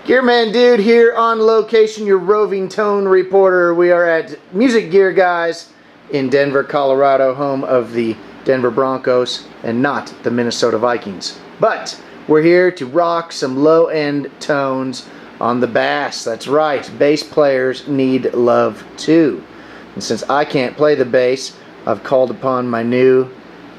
Gearman Dude here on location, your roving tone reporter. We are at Music Gear Guys in Denver, Colorado, home of the Denver Broncos and not the Minnesota Vikings. But we're here to rock some low-end tones on the bass. That's right, bass players need love too. And since I can't play the bass, I've called upon my new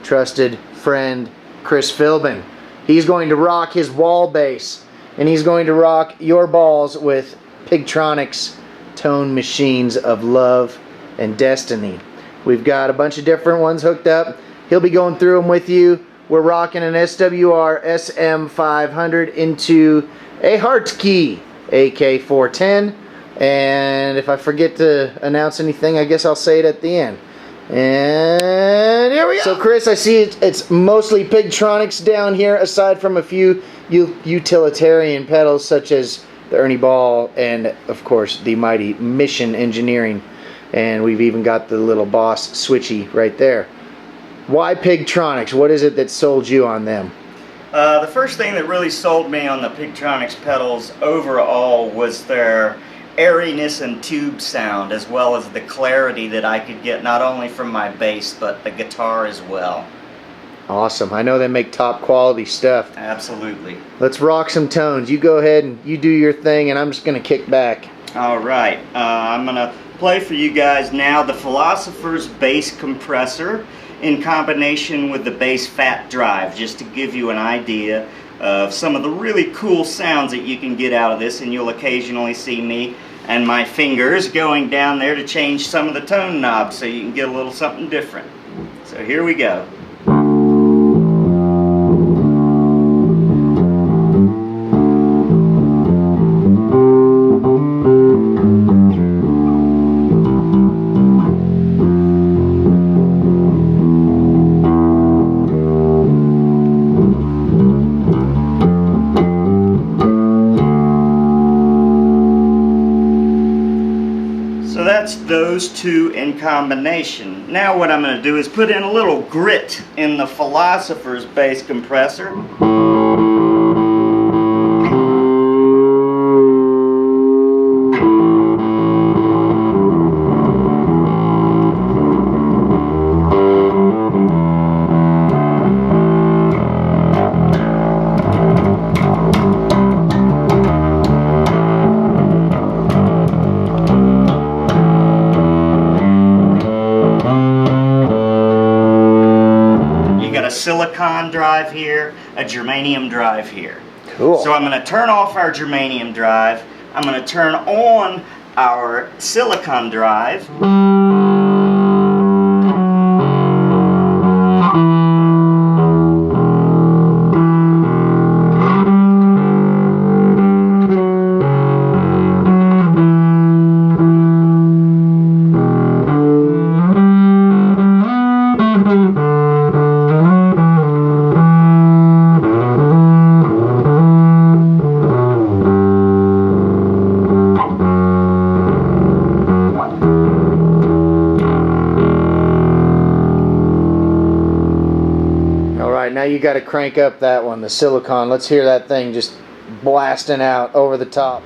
trusted friend, Chris Philbin. He's going to rock his wall bass, and he's going to rock your balls with Pigtronix tone machines of love and destiny. We've got a bunch of different ones hooked up. He'll be going through them with you. We're rocking an SWR SM500 into a Hartke AK410. And if I forget to announce anything, I guess I'll say it at the end. And here we go. So Chris, I see it's mostly Pigtronix down here, aside from a few utilitarian pedals such as the Ernie Ball and of course the mighty Mission Engineering. And we've even got the little Boss switchy right there. Why Pigtronix? What is it that sold you on them? The first thing that really sold me on the Pigtronix pedals overall was their airiness and tube sound, as well as the clarity that I could get not only from my bass but the guitar as well. Awesome. I know they make top quality stuff. Absolutely. Let's rock some tones. You go ahead and you do your thing, and I'm just going to kick back. Alright, I'm going to play for you guys now the Philosopher's bass compressor in combination with the bass fat drive, just to give you an idea of some of the really cool sounds that you can get out of this. And you'll occasionally see me and my fingers going down there to change some of the tone knobs so you can get a little something different. So here we go. That's those two in combination. Now what I'm going to do is put in a little grit in the Philosopher's bass compressor. Silicon drive here, a germanium drive here. Cool. So I'm going to turn off our germanium drive. I'm going to turn on our silicon drive. Now you got to crank up that one, the silicon. Let's hear that thing just blasting out over the top.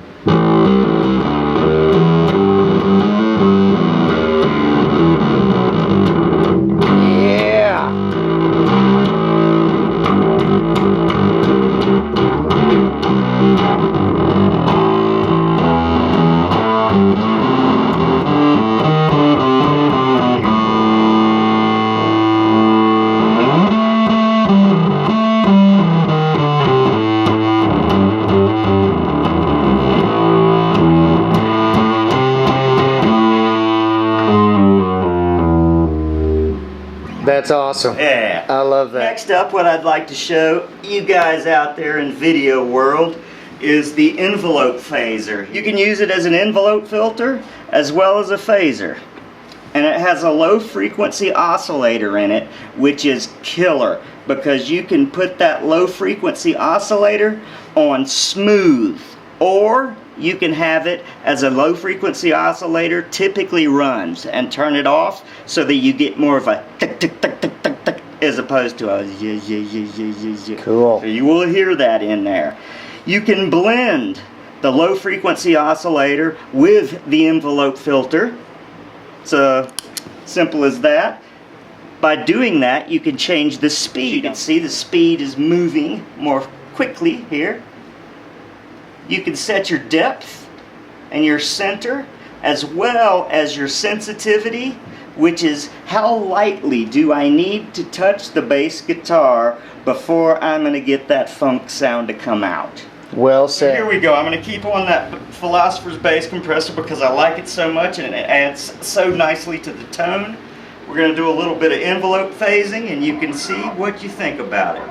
That's awesome. Yeah. I love that. Next up, what I'd like to show you guys out there in video world is the envelope phaser. You can use it as an envelope filter as well as a phaser. And it has a low frequency oscillator in it, which is killer, because you can put that low frequency oscillator on smooth, or you can have it as a low frequency oscillator typically runs, and turn it off so that you get more of a tick tick tick tick tick tick as opposed to a yeah yeah yeah yeah yeah yeah. Cool. So you will hear that in there. You can blend the low frequency oscillator with the envelope filter. It's simple as that. By doing that, you can change the speed. You can see the speed is moving more quickly here. You can set your depth and your center, as well as your sensitivity, which is how lightly do I need to touch the bass guitar before I'm going to get that funk sound to come out. Well said. Here we go. I'm going to keep on that Philosopher's bass compressor because I like it so much and it adds so nicely to the tone. We're going to do a little bit of envelope phasing and you can see what you think about it.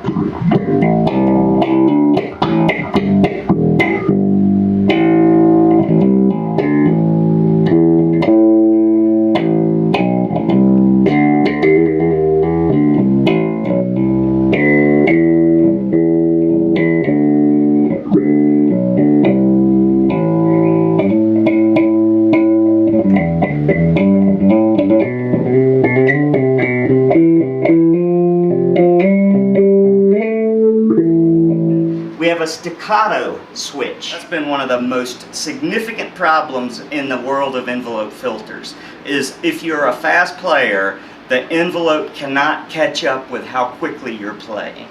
We have a staccato switch. That's been one of the most significant problems in the world of envelope filters, is if you're a fast player, the envelope cannot catch up with how quickly you're playing.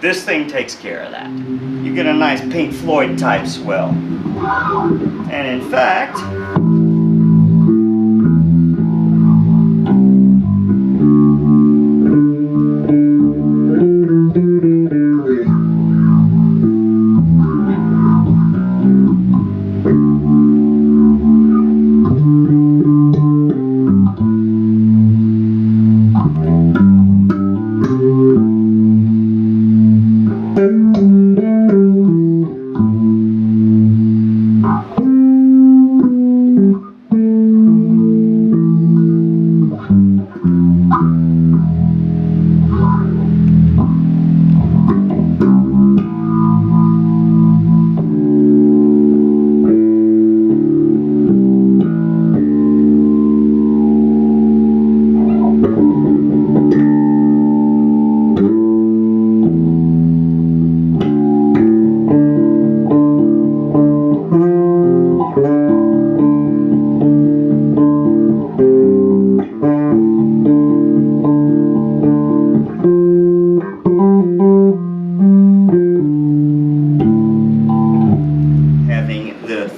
This thing takes care of that. You get a nice Pink Floyd type swell. And in fact,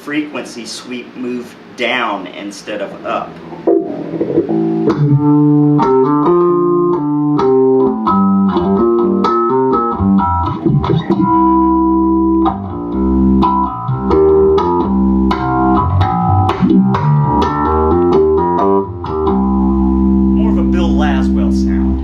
frequency sweep move down instead of up. More of a Bill Laswell sound.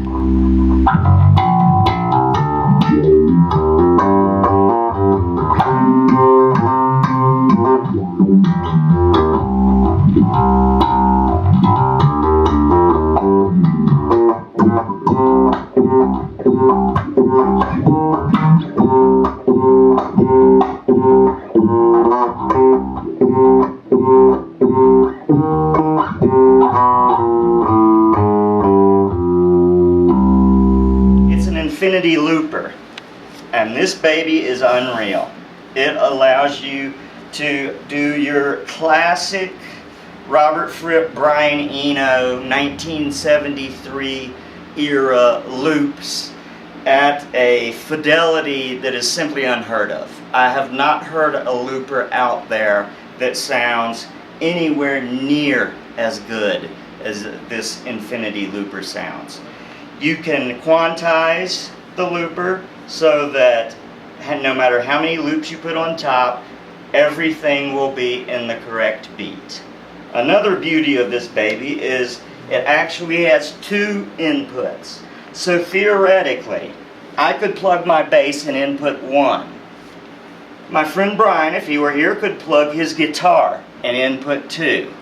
It's an infinity looper, and this baby is unreal. It allows you to do your classic Robert Fripp, Brian Eno, 1973 era loops at a fidelity that is simply unheard of. I have not heard a looper out there that sounds anywhere near as good as this infinity looper sounds. You can quantize the looper so that no matter how many loops you put on top, everything will be in the correct beat. Another beauty of this baby is it actually has two inputs. So theoretically, I could plug my bass in input 1. My friend Brian, if he were here, could plug his guitar in input 2.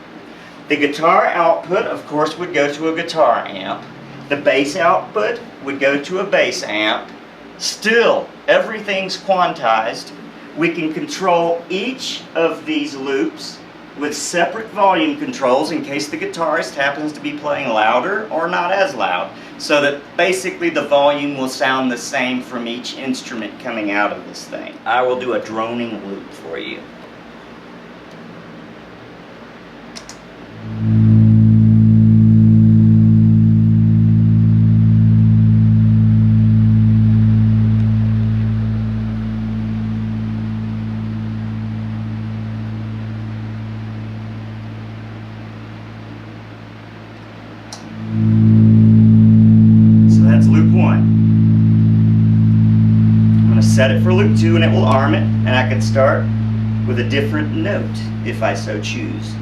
The guitar output, of course, would go to a guitar amp. The bass output would go to a bass amp. Still, everything's quantized. We can control each of these loops with separate volume controls in case the guitarist happens to be playing louder or not as loud, so that basically the volume will sound the same from each instrument coming out of this thing. I will do a droning loop for you. set it for loop 2 and it will arm it, and I can start with a different note if I so choose.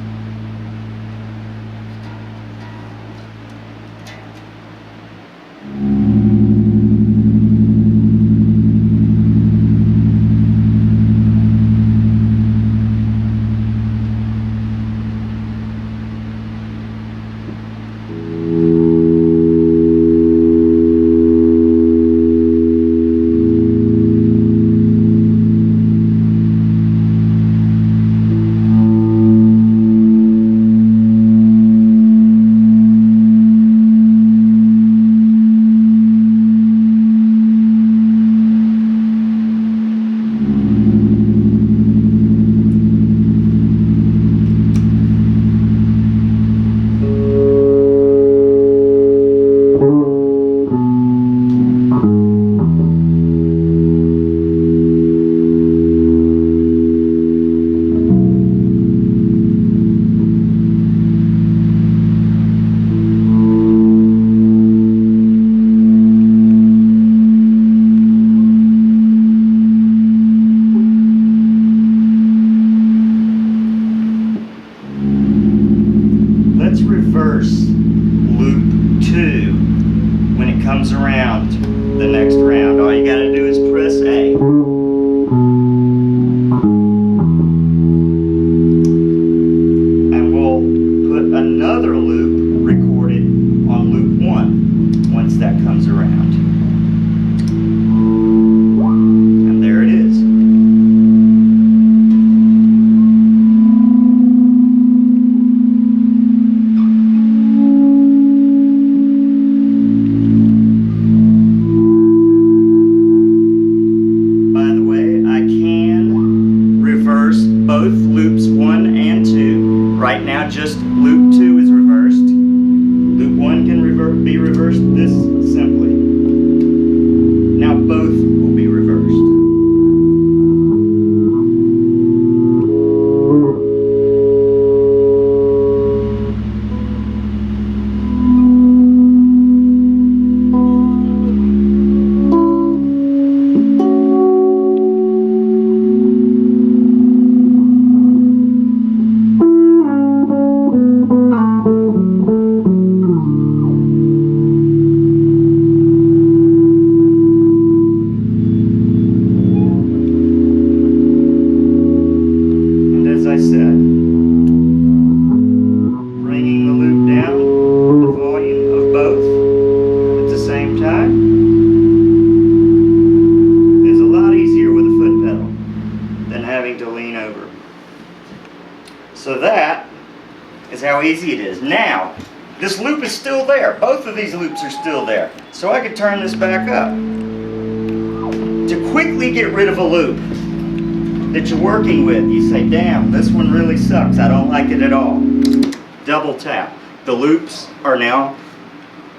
Let's reverse loop 2 when it comes around the next round. All you gotta do is press A. And we'll put another loop recorded on loop 1 once that comes around. And there it is. Both loops 1 and 2. Right now just loop 2 is reversed. Loop 1 can be reversed this simply. Now both will be reversed. So that is how easy it is. Now, this loop is still there. Both of these loops are still there. So I could turn this back up. To quickly get rid of a loop that you're working with, you say, damn, this one really sucks. I don't like it at all. Double tap. The loops are now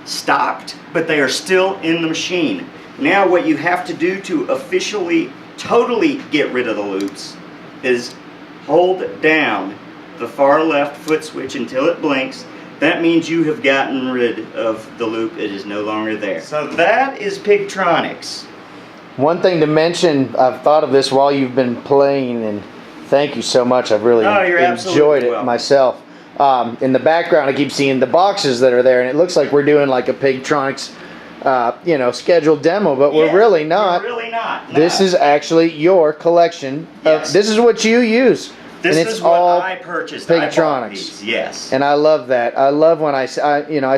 stopped, but they are still in the machine. Now what you have to do to officially, totally get rid of the loops is hold down the far left foot switch until it blinks. That means you have gotten rid of the loop. It is no longer there. So that is Pigtronix. One thing to mention, I've thought of this while you've been playing, and thank you so much. I've really enjoyed it myself. In the background, I keep seeing the boxes that are there, and it looks like we're doing like a Pigtronix, scheduled demo, but we're really not. We're really not. No. This is actually your collection. Yes. This is what you use. This and it's is what all I purchased. Pigtronix. Yes. And I love that. I love when I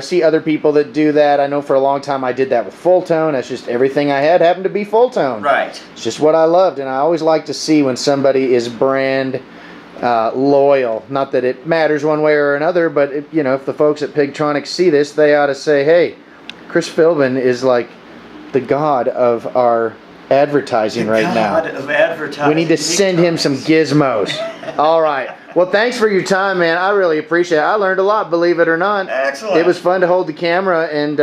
see other people that do that. I know for a long time I did that with full tone. That's just everything I had happened to be full tone. Right. It's just what I loved, and I always like to see when somebody is brand loyal. Not that it matters one way or another, but if the folks at Pigtronix see this, they ought to say, "Hey, Chris Philbin is like the god of our advertising right now. God of advertising. We need to send him some gizmos." All right. Well, thanks for your time, man. I really appreciate it. I learned a lot, believe it or not. Excellent. It was fun to hold the camera and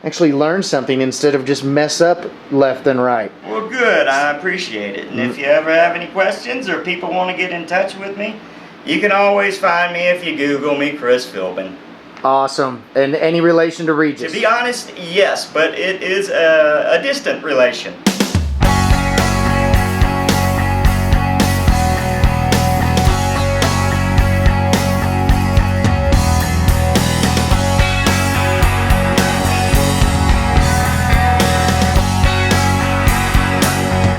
actually learn something instead of just mess up left and right. Well, good. I appreciate it. And if you ever have any questions or people want to get in touch with me, you can always find me if you Google me, Chris Philbin. Awesome. And any relation to Regis? To be honest, yes, but it is a distant relation.